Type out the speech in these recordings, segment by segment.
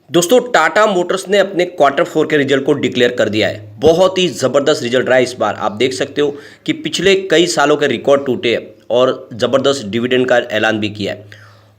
दोस्तों टाटा मोटर्स ने अपने क्वार्टर फोर के रिजल्ट को डिक्लेयर कर दिया है। बहुत ही ज़बरदस्त रिजल्ट रहा है इस बार। आप देख सकते हो कि पिछले कई सालों के रिकॉर्ड टूटे हैं और ज़बरदस्त डिविडेंड का ऐलान भी किया है।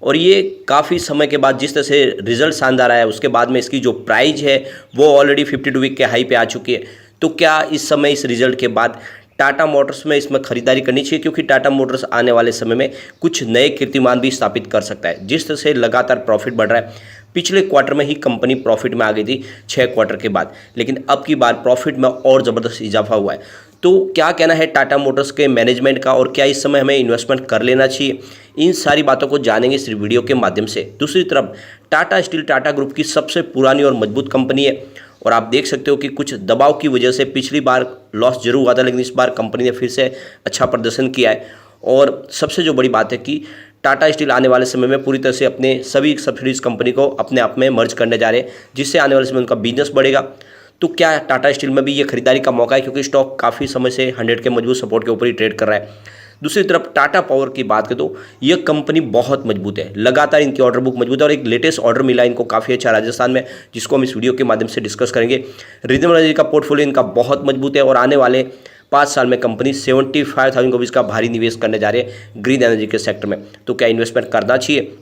और ये काफ़ी समय के बाद जिस तरह से रिजल्ट शानदार आया, उसके बाद में इसकी जो प्राइस है वो ऑलरेडी 52 वीक के हाई पे आ चुकी है। तो क्या इस समय इस रिजल्ट के बाद टाटा मोटर्स में इसमें खरीदारी करनी चाहिए, क्योंकि टाटा मोटर्स आने वाले समय में कुछ नए कीर्तिमान भी स्थापित कर सकता है। जिस तरह से लगातार प्रॉफिट बढ़ रहा है, पिछले क्वार्टर में ही कंपनी प्रॉफिट में आ गई थी 6 क्वार्टर के बाद, लेकिन अब की बार प्रॉफिट में और ज़बरदस्त इजाफा हुआ है। तो क्या कहना है टाटा मोटर्स के मैनेजमेंट का, और क्या इस समय हमें इन्वेस्टमेंट कर लेना चाहिए, इन सारी बातों को जानेंगे इस वीडियो के माध्यम से। दूसरी तरफ टाटा स्टील टाटा ग्रुप की सबसे पुरानी और मजबूत कंपनी है, और आप देख सकते हो कि कुछ दबाव की वजह से पिछली बार लॉस जरूर हुआ था, लेकिन इस बार कंपनी ने फिर से अच्छा प्रदर्शन किया है। और सबसे जो बड़ी बात है कि टाटा स्टील आने वाले समय में पूरी तरह से अपने सभी सब्सिडीज कंपनी को अपने आप में मर्ज करने जा रहे हैं, जिससे आने वाले समय उनका बिजनेस बढ़ेगा। तो क्या टाटा स्टील में भी ये खरीदारी का मौका है, क्योंकि स्टॉक काफ़ी समय से 100 के मजबूत सपोर्ट के ऊपर ही ट्रेड कर रहा है। दूसरी तरफ टाटा पावर की बात करें तो ये कंपनी बहुत मजबूत है, लगातार इनकी ऑर्डर बुक मजबूत है, और एक लेटेस्ट ऑर्डर मिला इनको काफ़ी अच्छा राजस्थान में, जिसको हम इस वीडियो के माध्यम से डिस्कस करेंगे। रिन्यूएबल एनर्जी का पोर्टफोलियो इनका बहुत मजबूत है, और आने वाले 5 साल में कंपनी 75,000 करोड़ का भारी निवेश करने जा रही है ग्रीन एनर्जी के सेक्टर में। तो क्या इन्वेस्टमेंट करना चाहिए?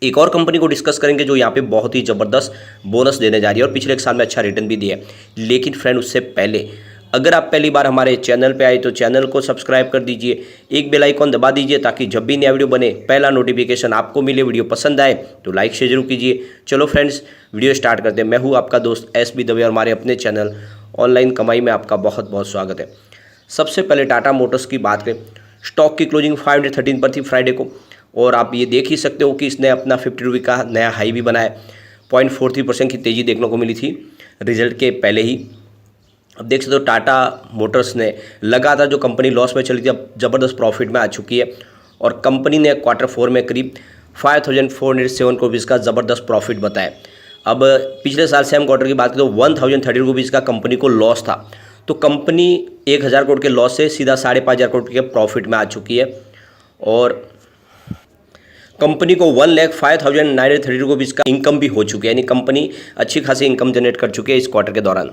एक और कंपनी को डिस्कस करेंगे जो यहाँ पे बहुत ही ज़बरदस्त बोनस देने जा रही है और पिछले एक साल में अच्छा रिटर्न भी दिया है। लेकिन फ्रेंड, उससे पहले अगर आप पहली बार हमारे चैनल पे आए तो चैनल को सब्सक्राइब कर दीजिए, एक बेल आइकॉन दबा दीजिए, ताकि जब भी नया वीडियो बने पहला नोटिफिकेशन आपको मिले। वीडियो पसंद आए तो लाइक शेयर जरूर कीजिए। चलो फ्रेंड्स, वीडियो स्टार्ट करते हैं। मैं हूँ आपका दोस्त SB दवे, और हमारे अपने चैनल ऑनलाइन कमाई में आपका बहुत बहुत स्वागत है। सबसे पहले टाटा मोटर्स की बात करें, स्टॉक की क्लोजिंग 513 पर थी फ्राइडे को, और आप ये देख ही सकते हो कि इसने अपना 50 रुपये का नया हाई भी बनाया। 0.43% की तेज़ी देखने को मिली थी रिजल्ट के पहले ही। अब देख सकते हो टाटा मोटर्स ने लगातार जो कंपनी लॉस में चली थी, अब ज़बरदस्त प्रॉफिट में आ चुकी है, और कंपनी ने क्वार्टर फोर में करीब 5,407 करोड़ का ज़बरदस्त प्रॉफिट बताया। अब पिछले साल सेम क्वार्टर की बात करें तो 1,030 रुपीज़ का कंपनी को लॉस था, तो कंपनी 1,000 करोड़ के लॉस से सीधा 5,500 करोड़ के प्रॉफिट में आ चुकी है, और कंपनी को 1,05,930 रुपीज़ का इनकम भी हो चुकी है, यानी कंपनी अच्छी खासी इनकम जनरेट कर चुकी है इस क्वार्टर के दौरान।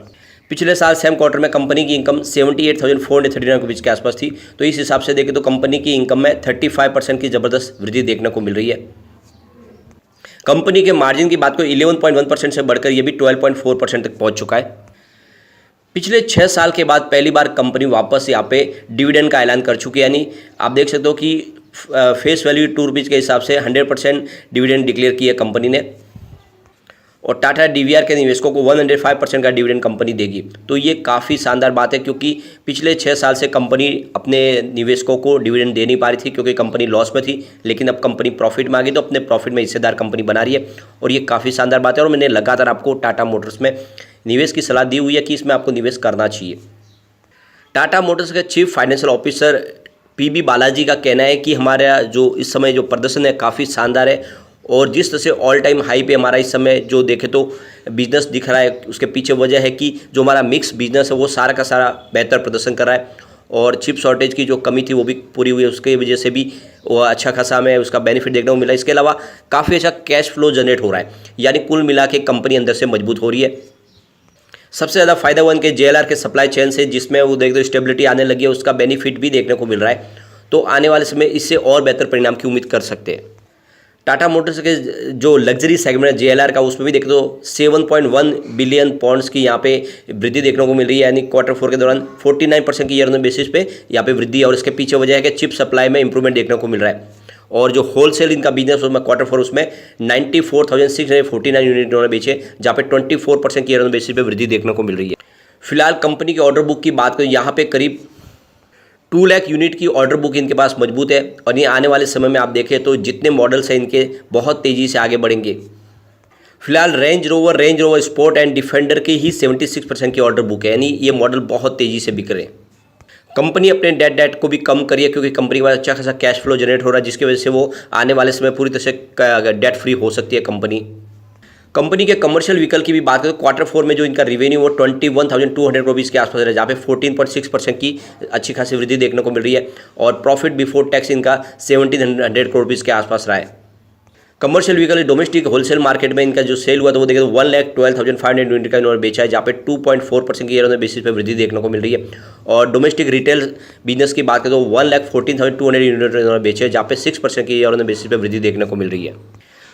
पिछले साल सेम क्वार्टर में कंपनी की इनकम 78,439 रुपीज़ के आसपास थी, तो इस हिसाब से देखें तो कंपनी की इनकम में 35% की ज़बरदस्त वृद्धि देखने को मिल रही है। कंपनी के मार्जिन की बात करें 11.1% से बढ़कर ये भी 12.4% तक पहुंच चुका है। पिछले 6 साल के बाद पहली बार कंपनी वापस यहाँ पे डिविडेंड का ऐलान कर चुकी है, यानी आप देख सकते हो कि फेस वैल्यू 2 रुपीज़ के हिसाब से 100% डिविडेंड डिक्लेयर किया कंपनी ने, और टाटा डीवीआर के निवेशकों को 105% का डिविडेंड कंपनी देगी। तो ये काफ़ी शानदार बात है, क्योंकि पिछले 6 साल से कंपनी अपने निवेशकों को डिविडेंड दे नहीं पा रही थी, क्योंकि कंपनी लॉस में थी। लेकिन अब कंपनी प्रॉफिट में आ गई, तो अपने प्रॉफिट में हिस्सेदार कंपनी बना रही है, और ये काफ़ी शानदार बात है। और मैंने लगातार आपको टाटा मोटर्स में निवेश की सलाह दी हुई है कि इसमें आपको निवेश करना चाहिए। टाटा मोटर्स के chief financial officer PB Balaji का कहना है कि हमारा जो इस समय जो प्रदर्शन है काफ़ी शानदार है, और जिस तरह से ऑल टाइम हाई पे हमारा इस समय जो देखे तो बिजनेस दिख रहा है, उसके पीछे वजह है कि जो हमारा मिक्स बिजनेस है वो सारा का सारा बेहतर प्रदर्शन कर रहा है, और चिप शॉर्टेज की जो कमी थी वो भी पूरी हुई है, उसके वजह से भी वो अच्छा खासा हमें उसका बेनिफिट देखने को मिला। इसके अलावा काफ़ी अच्छा कैश फ्लो जनरेट हो रहा है, यानी कुल मिला के कंपनी अंदर से मजबूत हो रही है। सबसे ज़्यादा फायदा हुआ इनके JLR के सप्लाई चेन से, जिसमें वो देख दो स्टेबिलिटी आने लगी है, उसका बेनिफिट भी देखने को मिल रहा है। तो आने वाले समय इससे और बेहतर परिणाम की उम्मीद कर सकते हैं। टाटा मोटर्स के जो लग्जरी सेगमेंट है JLR का, उसमें भी देखें तो 7.1 बिलियन पाउंड्स की यहाँ पे वृद्धि देखने को मिल रही है, यानी क्वार्टर फोर के दौरान 49% की ईयर बेसिस पे यहाँ पे वृद्धि है, और इसके पीछे वजह है कि चिप सप्लाई में इंप्रूवमेंट देखने को मिल रहा है। और जो होलसेल इनका बिजनेस उसमें क्वार्टर फोर उसमें 94,649 यूनिट इन्होंने बेचे, जहाँ पे 24% की ईयर बेसिस पे वृद्धि देखने को मिल रही है। फिलहाल कंपनी के ऑर्डर बुक की बात करें, यहाँ पे करीब 2 लाख यूनिट की ऑर्डर बुक इनके पास मजबूत है, और ये आने वाले समय में आप देखें तो जितने मॉडल्स हैं इनके बहुत तेज़ी से आगे बढ़ेंगे। फिलहाल range rover sport and defender की ही 76% की ऑर्डर बुक है, यानी ये मॉडल बहुत तेज़ी से बिक रहे हैं। कंपनी अपने डेट को भी कम करी है, क्योंकि कंपनी के पास अच्छा खासा कैश फ्लो जनरेट हो रहा है, जिसकी वजह से वो आने वाले समय पूरी तरह से डेट फ्री हो सकती है कंपनी के कमर्शियल व्हीकल की भी बात करें तो क्वार्टर फोर में जो इनका रेवेन्यू वो 21,200 रुपीज़ के आसपास है, जहाँ पे 14.6% की अच्छी खासी वृद्धि देखने को मिल रही है, और प्रॉफिट बिफोर टैक्स इनका 1,700 करोड़ रुपीज़ के आसपास रहा है। Commercial vehicle domestic wholesale market में इनका जो सेल हुआ तो वो देखें तो 1,12,500 यूनिट का इन्होंने बेचा है, जहाँ पे 2.4% की ईयर बेसिस पे वृद्धि देखने को मिल रही है। और डोमेस्टिक रिटेल बिजनेस की बात करें तो 1,14,200 यूनिट इन्होंने बेचे हैं, जहाँ पे 6% की ईयर बेसिस पे वृद्धि देखने को मिल रही है।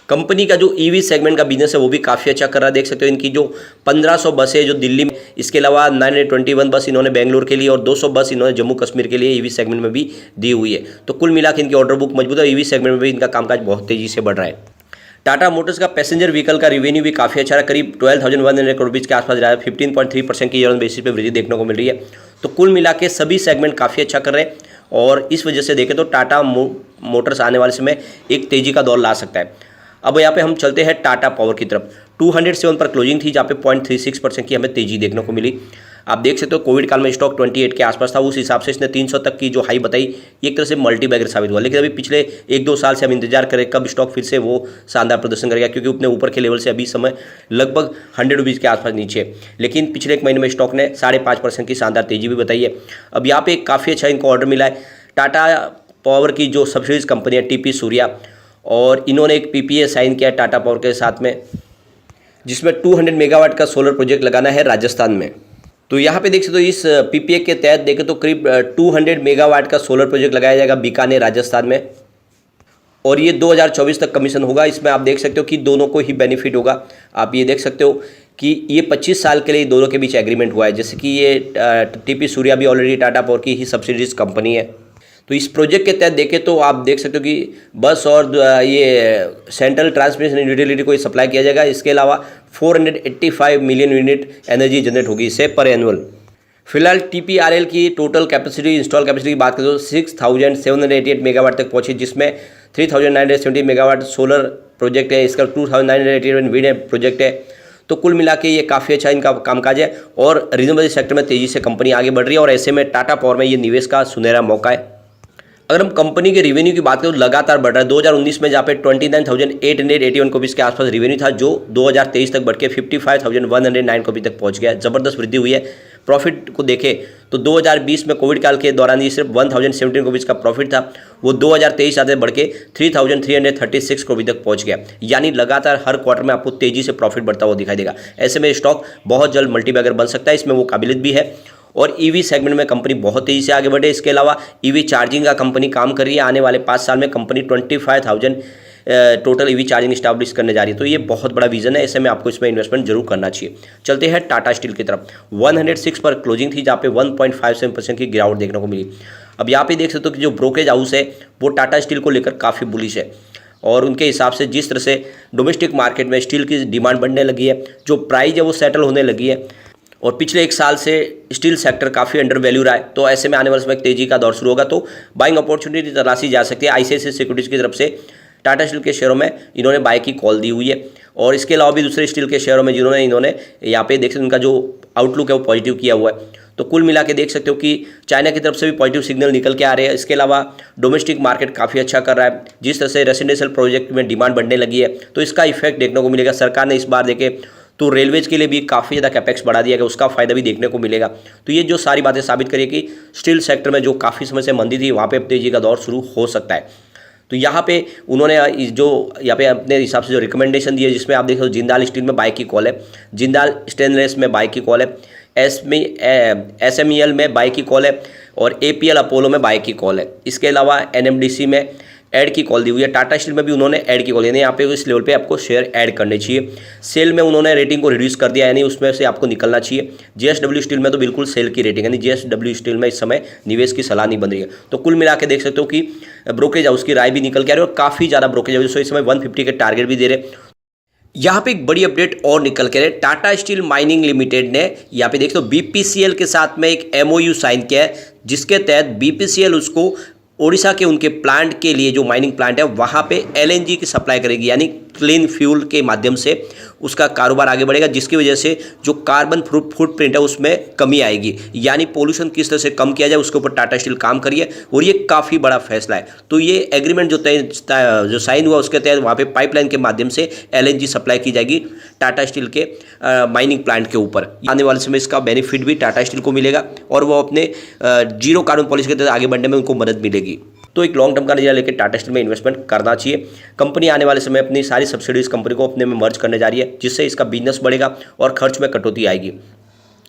कंपनी का जो ईवी सेगमेंट का बिजनेस है वो भी काफ़ी अच्छा कर रहा है। देख सकते हो इनकी जो 1500 बसें जो दिल्ली में, इसके अलावा 921 बस इन्होंने बेंगलुरु के लिए और 200 बस इन्होंने जम्मू कश्मीर के लिए ईवी सेगमेंट में भी दी हुई है। तो कुल मिलाकर इनकी ऑर्डर बुक मजबूत है। ईवी सेगमेंट में भी इनका कामकाज बहुत तेजी से बढ़ रहा है। टाटा मोटर्स का पैसेंजर व्हीकल का रेवेन्यू भी काफ़ी अच्छा रहा, करीब 12,100 करोड़ रुपये के आसपास रहा है। 15.3% की ईयर ऑन बेसिस पे वृद्धि देखने को मिल रही है। तो कुल मिला के सभी सेगमेंट काफ़ी अच्छा कर रहे हैं और इस वजह से देखें तो टाटा मोटर्स आने वाले समय एक तेज़ी का दौर ला सकता है। अब यहाँ पे हम चलते हैं टाटा पावर की तरफ। 207 पर क्लोजिंग थी, जहाँ पे 0.36% की हमें तेजी देखने को मिली। आप देख सकते हो कोविड काल में स्टॉक 28 के आसपास था, उस हिसाब से इसने 300 तक की जो हाई बताई ये एक तरह से मल्टीबैगर साबित हुआ। लेकिन अभी पिछले 1-2 साल से हम इंतजार करें कब स्टॉक फिर से वो शानदार प्रदर्शन करेगा, क्योंकि अपने ऊपर के लेवल से अभी समय लगभग 100 रुपीज़ के आसपास नीचे है। लेकिन पिछले एक महीने में स्टॉक ने 5.5% की शानदार तेजी भी बताई है। अब यहाँ पे काफ़ी अच्छा इनको ऑर्डर मिला है। टाटा पावर की जो सब्सिडीज कंपनी है TP सूर्या, और इन्होंने एक PPA साइन किया टाटा पावर के साथ में, जिसमें 200 मेगावाट का सोलर प्रोजेक्ट लगाना है राजस्थान में। तो यहाँ पे देख सकते हो इस PPA के तहत देखें तो करीब 200 मेगावाट का सोलर प्रोजेक्ट लगाया जाएगा बीकानेर राजस्थान में, और ये 2024 तक कमीशन होगा। इसमें आप देख सकते हो कि दोनों को ही बेनिफिट होगा। आप ये देख सकते हो कि ये 25 साल के लिए दोनों के बीच एग्रीमेंट हुआ है। जैसे कि ये TP सूर्या भी ऑलरेडी टाटा पावर की ही सब्सिडीज कंपनी है। तो इस प्रोजेक्ट के तहत देखें तो आप देख सकते हो कि बस और ये सेंट्रल ट्रांसमिशन यूटिलिटी को सप्लाई किया जाएगा। इसके अलावा 485 मिलियन यूनिट एनर्जी जनरेट होगी इससे पर एनुअल। फिलहाल TPRL की टोटल कैपेसिटी, इंस्टॉल कैपेसिटी की बात करें तो 6,788 मेगावाट तक पहुंची, जिसमें 3,970 मेगावाट सोलर प्रोजेक्ट है, इसका 2,981 विंड प्रोजेक्ट है। तो कुल मिला के ये काफ़ी अच्छा इनका कामकाज है और रिन्यूएबल सेक्टर में तेज़ी से कंपनी आगे बढ़ रही है, और ऐसे में टाटा पावर में ये निवेश का सुनहरा मौका है। अगर हम कंपनी के रेवेन्यू की बात करें तो लगातार बढ़ रहा है। 2019 में जहाँ पे 29,881 करोड़ के आसपास रेवेन्यू था, जो 2023 तक बढ़ के 55,109 करोड़ तक पहुंच गया। ज़बरदस्त वृद्धि हुई है। प्रॉफिट को देखें तो 2020 में कोविड काल के दौरान ये सिर्फ 1,017 करोड़ का प्रॉफिट था, वो 2023 आते बढ़ के 3,336 करोड़ तक पहुंच गया। यानी लगातार हर क्वार्टर में आपको तेज़ी से प्रॉफिट बढ़ता हुआ दिखाई देगा। ऐसे में स्टॉक बहुत जल्द मल्टीबैगर बन सकता है, इसमें वो काबिलियत भी है। और ईवी सेगमेंट में कंपनी बहुत तेज़ी से आगे बढ़े। इसके अलावा ईवी चार्जिंग का कंपनी काम कर रही है। आने वाले 5 साल में company 25,000 total EV charging establish करने जा रही है। तो ये बहुत बड़ा विजन है, ऐसे में आपको इसमें इन्वेस्टमेंट जरूर करना चाहिए। चलते हैं टाटा स्टील की तरफ। 106 पर क्लोजिंग थी, जहाँ पे 1.57% की गिरावट देखने को मिली। अब यहाँ पे देख सकते हो कि जो ब्रोकरेज हाउस है वो टाटा स्टील को लेकर काफ़ी बुलिश है, और उनके हिसाब से जिस तरह से डोमेस्टिक मार्केट में स्टील की डिमांड बढ़ने लगी है, जो प्राइस है वो सेटल होने लगी है, और पिछले 1 साल से स्टील सेक्टर काफ़ी अंडर वैल्यू रहा है। तो ऐसे में आने वाले समय तेजी का दौर शुरू होगा, तो बाइंग अपॉर्चुनिटी तलाशी जा सकती है। ICICI सिक्योरिटीज़ की तरफ से टाटा स्टील के शेयरों में इन्होंने बाय की कॉल दी हुई है, और इसके अलावा भी दूसरे स्टील के शेयरों में जिन्होंने इन्होंने यहाँ पे देख सकते उनका जो आउटलुक है वो पॉजिटिव किया हुआ है। तो कुल मिला के देख सकते हो कि चाइना की तरफ से भी पॉजिटिव सिग्नल निकल के आ रहे हैं। इसके अलावा डोमेस्टिक मार्केट काफ़ी अच्छा कर रहा है। जिस तरह से रेसिडेंशियल प्रोजेक्ट में डिमांड बढ़ने लगी है, तो इसका इफेक्ट देखने को मिलेगा। सरकार ने इस बार देखे तो रेलवेज के लिए भी काफ़ी ज़्यादा कैपेक्स बढ़ा दिया गया, उसका फायदा भी देखने को मिलेगा। तो ये जो सारी बातें साबित करिए कि स्टील सेक्टर में जो काफ़ी समय से मंदी थी, वहाँ पे अब तेजी का दौर शुरू हो सकता है। तो यहाँ पे उन्होंने जो यहाँ पे अपने हिसाब से जो रिकमेंडेशन दिए, जिसमें आप देखो जिंदाल स्टील में बाय की कॉल है, जिंदाल स्टेनलेस में बाय की कॉल है, SMEL में बाय की कॉल है, और APL अपोलो में बाय की कॉल है। इसके अलावा NMDC में ऐड की कॉल दी हुई है। टाटा स्टील में भी उन्होंने ऐड की कॉल, यानी यहाँ पे इस लेवल पे आपको शेयर ऐड करने चाहिए। सेल में उन्होंने रेटिंग को रिड्यूस कर दिया, यानी उसमें से आपको निकलना चाहिए। JSW स्टील में तो बिल्कुल सेल की रेटिंग, यानी JSW स्टील में इस समय निवेश की सलाह नहीं बन रही है। तो कुल मिला के देख सकते हो कि ब्रोकरेज हाउस की राय भी निकल के आ रही है, और काफ़ी ज़्यादा ब्रोकरेज हाउस इस समय 150 के टारगेट भी दे रहे। यहाँ पे एक बड़ी अपडेट और निकल के रहे, टाटा स्टील माइनिंग लिमिटेड ने यहाँ पे देख दो BPCL के साथ में एक MOU साइन किया है, जिसके तहत BPCL उसको ओडिशा के उनके प्लांट के लिए, जो माइनिंग प्लांट है वहाँ पे LNG की सप्लाई करेगी, यानी क्लीन फ्यूल के माध्यम से उसका कारोबार आगे बढ़ेगा, जिसकी वजह से जो कार्बन फुटप्रिंट है उसमें कमी आएगी, यानी पोल्यूशन किस तरह से कम किया जाए उसके ऊपर टाटा स्टील काम करिए, और ये काफ़ी बड़ा फैसला है। तो ये एग्रीमेंट जो साइन हुआ उसके तहत वहाँ पे पाइपलाइन के माध्यम से LNG सप्लाई की जाएगी टाटा स्टील के माइनिंग प्लांट के ऊपर। आने वाले समय इसका बेनिफिट भी टाटा स्टील को मिलेगा, और वो अपने जीरो कार्बन पॉलिसी के तहत आगे बढ़ने में उनको मदद मिलेगी। तो एक लॉन्ग टर्म का नजरिया लेकर टाटा स्टील में इन्वेस्टमेंट करना चाहिए। कंपनी आने वाले समय अपनी सारी सब्सिडीज कंपनी को अपने में मर्ज करने जा रही है, जिससे इसका बिजनेस बढ़ेगा और खर्च में कटौती आएगी।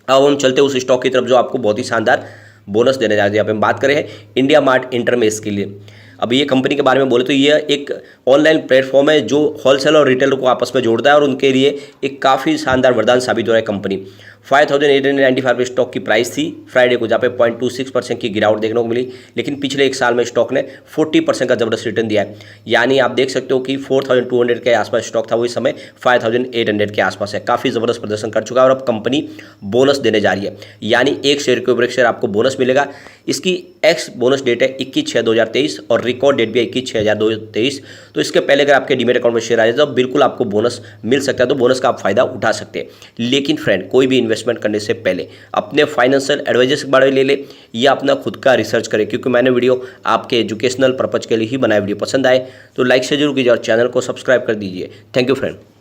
अब हम चलते हैं उस स्टॉक की तरफ जो आपको बहुत ही शानदार बोनस देने जा रही है। यहाँ पे हम बात करें इंडिया मार्ट इंटरमेश के लिए। अब ये कंपनी के बारे में बोले तो ये एक ऑनलाइन प्लेटफॉर्म है जो होलसेल और रिटेलर को आपस में जोड़ता है और उनके लिए एक काफ़ी शानदार वरदान साबित हो रहा है। कंपनी 5895 स्टॉक की प्राइस थी फ्राइडे को, जहाँ पे 0.26% की गिरावट देखने को मिली, लेकिन पिछले एक साल में स्टॉक ने 40% का जबरदस्त रिटर्न दिया है। यानी आप देख सकते हो कि 4200 के आसपास स्टॉक था, वही समय 5800 के आसपास है। काफ़ी ज़बरदस्त प्रदर्शन कर चुका है और अब कंपनी बोनस देने जा रही है, यानी एक शेयर के ऊपर एक शेयर आपको बोनस मिलेगा। इसकी एक्स बोनस डेट है 21/6/2023 और रिकॉर्ड डेट भी है 21/6/2023। तो इसके पहले अगर आपके डीमेट अकाउंट में शेयर आ जाए तो बिल्कुल आपको बोनस मिल सकता है, तो बोनस का आप फायदा उठा सकते हैं। लेकिन फ्रेंड, कोई भी इन्वेस्टमेंट करने से पहले अपने फाइनेंशियल एडवाइजर्स के बारे में ले ले या अपना खुद का रिसर्च करें, क्योंकि मैंने वीडियो आपके एजुकेशनल पर्पज के लिए ही बनाया। वीडियो पसंद आए तो लाइक से जरूर कीजिए और चैनल को सब्सक्राइब कर दीजिए। Thank you friend.